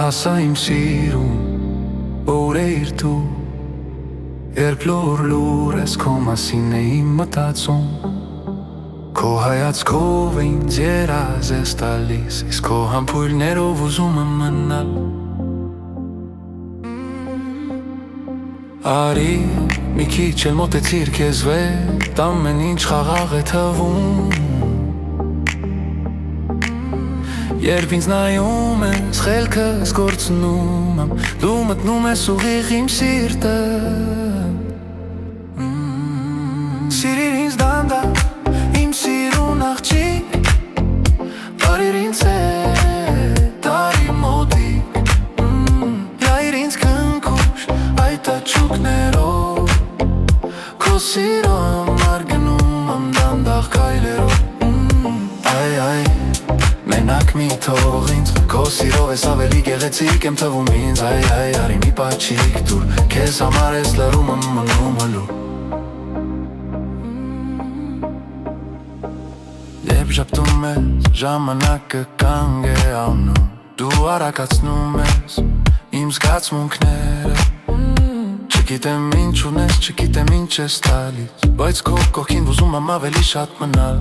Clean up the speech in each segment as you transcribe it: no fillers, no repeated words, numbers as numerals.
Ասա իմ սիրում, որ էիր դու, երբ լուր ես քո մասին էի մտածում, քո հայացքով ինձ երազ ես տալիս, իսկ քո համբույրներով ուզում եմ մնալ։ Արի մի քիչ էլ մոտեցիր քեզ վեր, ամեն ինչ խաղաղ է թվում, երբ ինձ նայում ես, խելքս կորցնում եմ, դու մտնում ես ուղիղ իմ սիրտը։ Սիրիր ինձ դանդաղ, իմ սիրուն աղջիկ, բարիր ինձ հետ, արի մոտիկ, լայր ինձ քնքուշ, այդ աչուկներով, քո սիրո համար գնում եմ դանդաղ քայլերով։ Մենակ մի թող ինձ, քո սիրով ես ավելի գեղեցիկ եմ թվում ինձ, արի մի պաչիկ դուր, քեզ համար ես լռում եմ մնում հլու։ Երբ ժպտում ես, ժամանակը կանգ է անում, դու արագացնում ես իմ զգացմունքները, չգիտեմ ինչ ունես, չգիտեմ ինչ ես տալիս, բայց քո կողքին ուզում եմ ավելի շատ մնալ։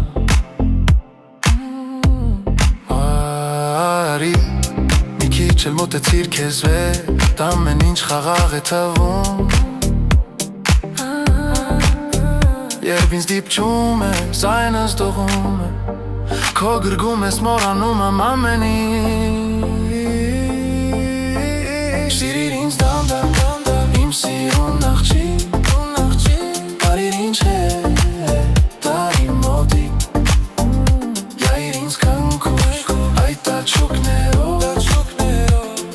Մի քիչ էլ մոտեցիր քեզ վեր, ամեն ինչ խաղաղ է թվում, երբ ինձ դիպչում ես, ձայնս դողում է, քո գրգում ես մոռանում եմ ամեն ինչ։ Սիրիր ինձ դանդաղ, իմ սիրուն աղջիկ, բարիր ինձ հետ, արի մոտիկ, լայր ինձ քնքուշ, այդ աչուկներով,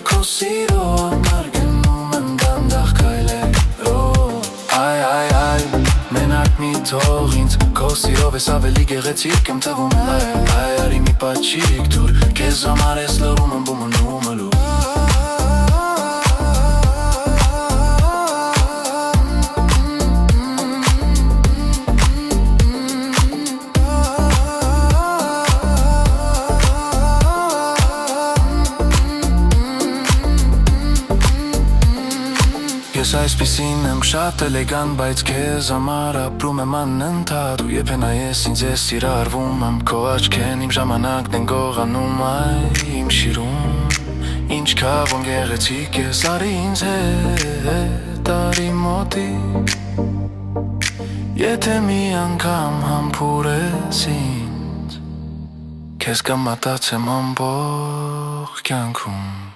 քո սիրո համար գնում եմ դանդաղ քայլերով։ Մենակ մի թող ինձ, քո սիրով ես ավելի գեղեցիկ եմ թվում, արի մի պաչիկ դուր, քեզ համար ես լռում եմ մնում հլու։ Ես այսպիսին եմ շատ էլեգան, բայց քեզ համար ապրում եմ անընդհատ, ու երբ նայես ինձ ես սիրարվում եմ, քո աչքերն իմ ժամանակն են գողանում, իմ շիրում, ինչքան գեղեցիկ ես, արի ինձ հետ, արի մոտիկ, եթե մի անգամ համբուրես ինձ, քեզ կմտածեմ ամբողջ կյանքում։